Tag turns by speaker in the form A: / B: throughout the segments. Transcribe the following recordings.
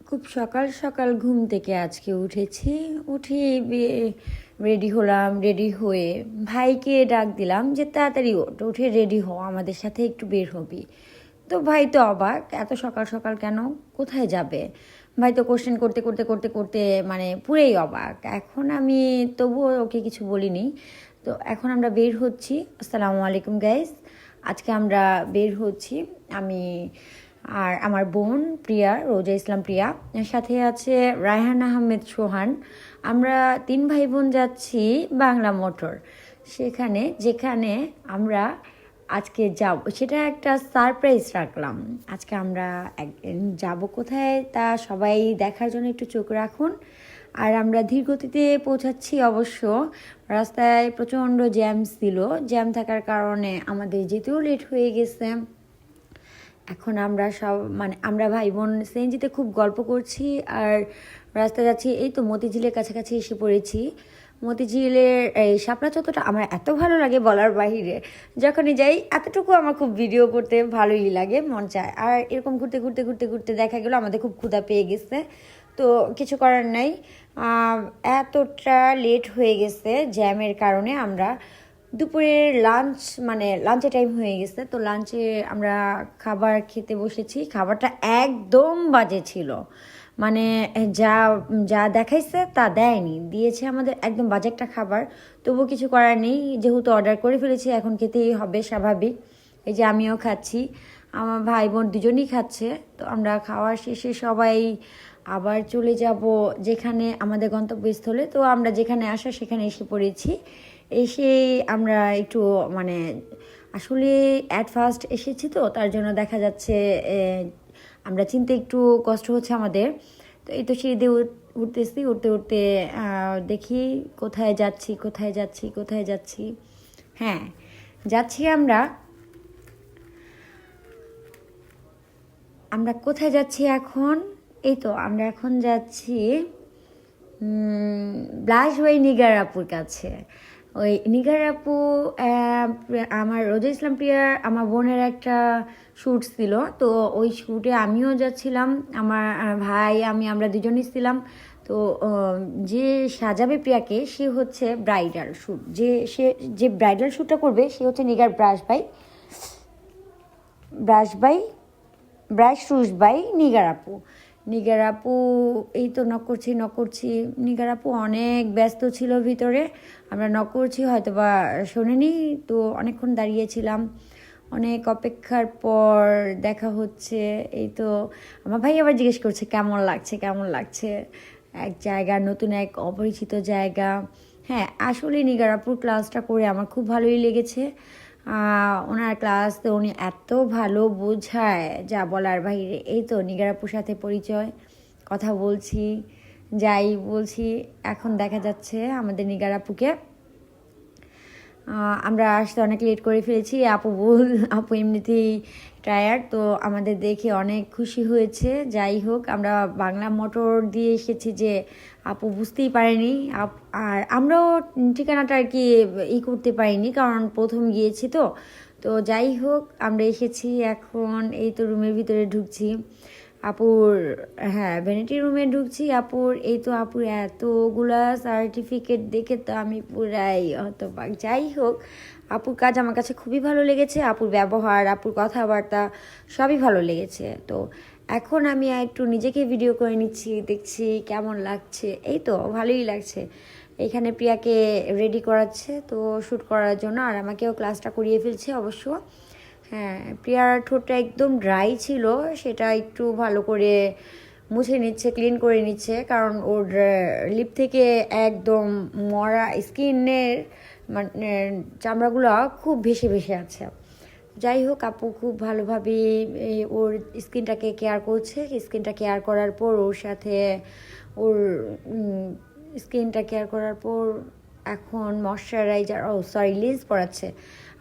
A: খুব সকাল সকাল ঘুম থেকে আজকে উঠেছি। উঠে রেডি হলাম। রেডি হয়ে ভাইকে ডাক দিলাম যে তাড়াতাড়ি ওঠ, উঠে রেডি হও, আমাদের সাথে একটু বের হবি। তো ভাই তো অবাক, এত সকাল সকাল কেন, কোথায় যাবে। ভাই তো কোশ্চেন করতে করতে করতে করতে মানে পুরেই অবাক। এখন আমি তবুও ওকে কিছু বলিনি। তো এখন আমরা বের হচ্ছি। আসসালামু আলাইকুম গাইস। আজকে আমরা বের হচ্ছি, আমি আর আমার বোন প্রিয়া, রোজা ইসলাম প্রিয়া, এর সাথে আছে রায়হান আহমেদ সোহান। আমরা 3 ভাই বোন যাচ্ছি বাংলা মোটর, যেখানে আমরা আজকে যাব, সেটা একটা সারপ্রাইজ রাখলাম। আজকে আমরা যাব কোথায় তা সবাই দেখার জন্য একটু চোখ রাখুন। আর আমরা ধীর গতিতে পৌঁছাচ্ছি অবশ্য। রাস্তায় প্রচণ্ড জ্যাম ছিল, জ্যাম থাকার কারণে আমাদের যেতেও লেট হয়ে গেছে। এখন আমরা আমরা ভাই বোন সিএনজিতে খুব গল্প করছি আর রাস্তায় যাচ্ছি। এই তো মতিঝিলের কাছাকাছি এসে পড়েছি। মতিঝিলের এই শাপলা চত্বরটা আমার এত ভালো লাগে বলার বাহিরে। যখনই যাই এতটুকু আমার খুব ভিডিও করতে ভালোই লাগে, মন চায়। আর এরকম ঘুরতে ঘুরতে ঘুরতে ঘুরতে দেখা গেলো আমাদের খুব ক্ষুধা পেয়ে গেছে। তো কিছু করার নাই, এতটা লেট হয়ে গেছে জ্যামের কারণে। আমরা দুপুরের লাঞ্চের টাইম হয়ে গেছে, তো লাঞ্চে আমরা খাবার খেতে বসেছি। খাবারটা একদম বাজে ছিল, মানে যা যা দেখাইছে তা দেয়নি, দিয়েছে আমাদের একদম বাজে একটা খাবার। তবু কিছু করার নেই, যেহেতু অর্ডার করে ফেলেছি এখন খেতেই হবে, স্বাভাবিক। এই যে আমিও খাচ্ছি, আমার ভাই বোন দুজনই খাচ্ছে। তো আমরা খাওয়া শেষে সবাই আবার চলে যাব যেখানে আমাদের গন্তব্যস্থলে। তো আমরা যেখানে আসা সেখানে এসে পড়েছি। এসে আমরা একটু আসলে অ্যাট ফার্স্ট এসেছি, তো তার জন্য দেখা যাচ্ছে আমরা চিনতে একটু কষ্ট হচ্ছে আমাদের। তো এই তো সিঁড়ি দিয়ে উঠতেছি, উঠতে উঠতে দেখি কোথায় যাচ্ছি কোথায় যাচ্ছি কোথায় যাচ্ছি। হ্যাঁ, যাচ্ছি আমরা কোথায় যাচ্ছি এখন। এই তো আমরা এখন যাচ্ছি ব্লাশ বাই নিগার আপুর কাছে। ওই নিগার আপু, আমার রোজা ইসলাম প্রিয়ার আমার বোনের একটা শ্যুট ছিল, তো ওই শ্যুটে আমিও যাচ্ছিলাম। আমার ভাই আমরা দুজনই ছিলাম। তো যে সাজাবে প্রিয়াকে সে হচ্ছে ব্রাইডাল শ্যুট, যে ব্রাইডাল শ্যুটটা করবে সে হচ্ছে নিগার ব্রাশ রুশ বাই নিগার আপু। এই তো নক করছি। নিগার আপু অনেক ব্যস্ত ছিল ভিতরে, আমরা নক করছি হয়তো বা শোনেনি। তো অনেকক্ষণ দাঁড়িয়েছিলাম, অনেক অপেক্ষার পর দেখা হচ্ছে। এই তো আমার ভাই আবার জিজ্ঞেস করছে কেমন লাগছে এক জায়গা, নতুন এক অপরিচিত জায়গা। হ্যাঁ, আসলে নিগার আপুর ক্লাসটা করে আমার খুব ভালোই লেগেছে। ওনার ক্লাস তো উনি এত ভালো বোঝায় যা বলার বাইরে। এই তো নিগার আপুর সাথে পরিচয়, কথা বলছি, যাই বলছি। এখন দেখা যাচ্ছে আমাদের নিগার আপুকে, আমরা আসতে অনেক লেট করে ফেলেছি। আপু এমনিতেই টায়ার্ড, তো আমাদের দেখে অনেক খুশি হয়েছে। যাই হোক, আমরা বাংলা মোটর দিয়ে এসেছি যে আপু বুঝতেই পারেনি। আর আমরাও ঠিকানাটা আর কি করতে পারিনি, কারণ প্রথম গিয়েছি। তো যাই হোক, আমরা এসেছি। এখন এই তো রুমের ভিতরে ঢুকছি আপুর। হ্যাঁ, ভ্যানিটি রুমে ঢুকছি আপুর। এই তো আপুর এতগুলা সার্টিফিকেট দেখে তো আমি পুরাই হতবাক। যাই হোক, আপুর কাজ আমার কাছে খুবই ভালো লেগেছে, আপুর ব্যবহার, আপুর কথাবার্তা সবই ভালো লেগেছে। তো এখন আমি একটু নিজেকে ভিডিও করে নিচ্ছি, দেখছি কেমন লাগছে। এই তো ভালোই লাগছে। এখানে প্রিয়াকে রেডি করাচ্ছে তো শ্যুট করার জন্য, আর আমাকেও ক্লাসটা করিয়ে ফেলছে অবশ্য। হ্যাঁ, প্রিয়ার ঠোঁটটা একদম ড্রাই ছিল, সেটা একটু ভালো করে মুছে নিচ্ছে, ক্লিন করে নিচ্ছে, কারণ ওর লিপ থেকে একদম মরা স্কিনের চামড়াগুলো খুব ভেসে ভেসে আছে। যাই হোক, আপু খুব ভালোভাবে ওর স্কিনটাকে কেয়ার করছে। স্কিনটা কেয়ার করার পর ওর স্কিনটা কেয়ার করার পর এখন ময়শ্চারাইজার লেন্স পরাচ্ছে।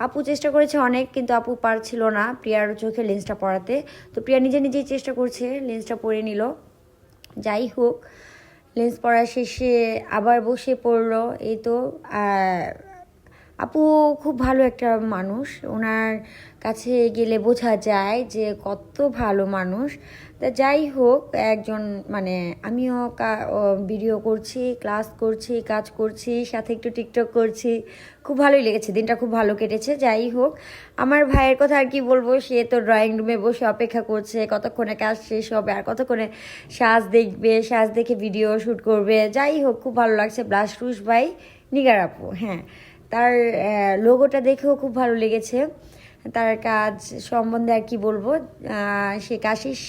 A: আপু চেষ্টা করেছে অনেক, কিন্তু আপু পারছিল না প্রিয়ার চোখে লেন্সটা পরাতে। তো প্রিয়া নিজেই চেষ্টা করছে, লেন্সটা পরে নিল। যাই হোক, লেন্স পরা শেষে আবার বসে পড়লো। এই তো আপু খুব ভালো একটা মানুষ, ওনার কাছে গেলে বোঝা যায় যে কত ভালো মানুষ। তা যাই হোক, একজন মানে আমিও ভিডিও করছি, ক্লাস করছি, কাজ করছি, সাথে একটু টিকটক করছি, খুব ভালোই লেগেছে, দিনটা খুব ভালো কেটেছে। যাই হোক, আমার ভাইয়ের কথা আর কি বলবো, সে তো ড্রয়িং রুমে বসে অপেক্ষা করছে কতক্ষণে কাজ শেষ হবে আর কতক্ষণে সাজ দেখবে, সাজ দেখে ভিডিও শ্যুট করবে। যাই হোক, খুব ভালো লাগছে। ব্লাশ রুশ বাই নিগার আপু, হ্যাঁ, তার লোগোটা দেখেও খুব ভালো লেগেছে। তার কাজ সম্বন্ধে আর কি বলবো, সে কাশিস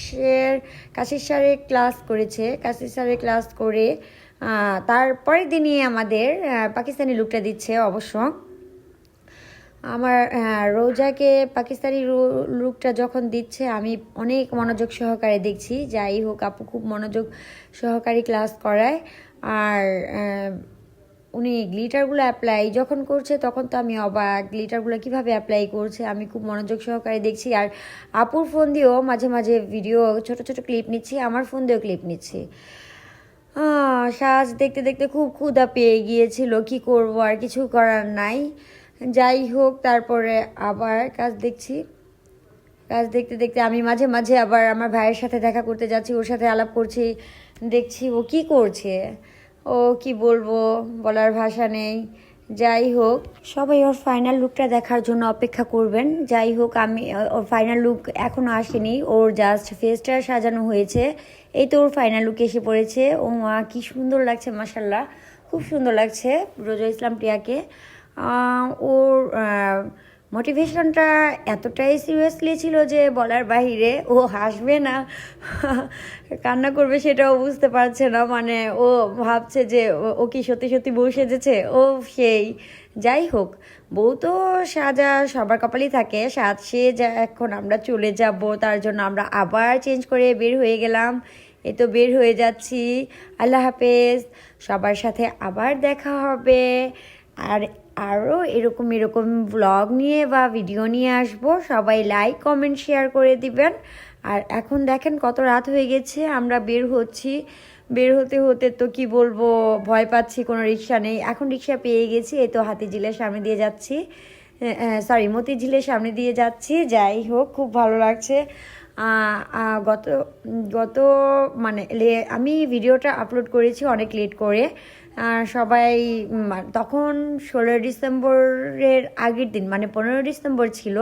A: স্যারের ক্লাস করেছে। কাশিস স্যারের ক্লাস করে তারপরের দিনই আমাদের পাকিস্তানি লুকটা দিচ্ছে। অবশ্য আমার রোজাকে পাকিস্তানি লুকটা যখন দিচ্ছে আমি অনেক মনোযোগ সহকারে দেখছি। যাই হোক, আপু খুব মনোযোগ সহকারে ক্লাস করায়। আর উনি গ্লিটারগুলো অ্যাপ্লাই যখন করছে তখন তো আমি অবাক, গ্লিটারগুলো কিভাবে অ্যাপ্লাই করছে আমি খুব মনোযোগ সহকারে দেখছি। আর আপুর ফোন দিয়েও মাঝে মাঝে ভিডিও ছোট ছোট ক্লিপ নিচ্ছি, আমার ফোন দিয়েও ক্লিপ নিচ্ছি। সাজ দেখতে দেখতে খুব ক্ষুধা পেয়ে গিয়েছিল, কি করব, আর কিছু করার নাই। যাই হোক, তারপরে আবার কাজ দেখছি। কাজ দেখতে দেখতে আমি মাঝে মাঝে আবার আমার ভাইয়ের সাথে দেখা করতে যাচ্ছি, ওর সাথে আলাপ করছি, দেখছি ও কি করছে, ও কি বলবো, বলার ভাষা নেই। যাই হোক, সবাই ওর ফাইনাল লুকটা দেখার জন্য অপেক্ষা করবেন। যাই হোক, আমি ওর ফাইনাল লুক এখনও আসেনি, ওর জাস্ট ফেসটা সাজানো হয়েছে, এই তো ওর ফাইনাল লুক এসে পড়েছে। ও মা, কি সুন্দর লাগছে, মাশাল্লাহ, খুব সুন্দর লাগছে রোজা ইসলাম প্রিয়াকে। ওর মোটিভেশনটা এতটাই সিরিয়াসলি ছিল যে বলার বাহিরে। ও হাসবে না কান্না করবে সেটাও বুঝতে পারছে না, মানে ও ভাবছে যে ও কি সত্যি সত্যি বউ সেজেছে। ও সেই, যাই হোক, বউ তো সাজা সবার কপালই থাকে, সাজ সেজে এখন আমরা চলে যাব, তার জন্য আমরা আবার চেঞ্জ করে বের হয়ে গেলাম। এই তো বের হয়ে যাচ্ছি। আল্লাহ হাফেজ, সবার সাথে আবার দেখা হবে। আর আরও এরকম এরকম ব্লগ নিয়ে বা ভিডিও নিয়ে আসবো। সবাই লাইক কমেন্ট শেয়ার করে দিবেন। আর এখন দেখেন কত রাত হয়ে গেছে, আমরা বের হচ্ছি। বের হতে হতে তো কি বলবো, ভয় পাচ্ছি, কোনো রিক্সা নেই। এখন রিক্সা পেয়ে গেছি, এই তো হাতিঝিলের সামনে দিয়ে যাচ্ছি, সরি মতিঝিলের সামনে দিয়ে যাচ্ছি। যাই হোক, খুব ভালো লাগছে। গত গত মানে আমি ভিডিওটা আপলোড করেছি অনেক লেট করে। সবাই তখন 16 ডিসেম্বরের আগের দিন, মানে 15 ডিসেম্বর ছিল।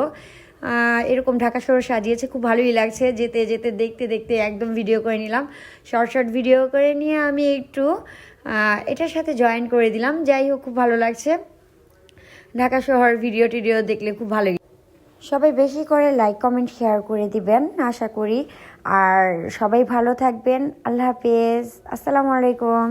A: এরকম ঢাকা শহর সাজিয়েছে, খুব ভালোই লাগছে। যেতে যেতে দেখতে দেখতে একদম ভিডিও করে নিলাম, শর্ট শর্ট ভিডিও করে নিয়ে আমি একটু এটার সাথে জয়েন করে দিলাম। যাই হোক, খুব ভালো লাগছে। ঢাকা শহর ভিডিও টিডিও দেখলে খুব ভালোই। সবাই বেশি করে লাইক কমেন্ট শেয়ার করে দিবেন আশা করি। আর সবাই ভালো থাকবেন। আল্লাহ হাফেজ, আসসালামু আলাইকুম।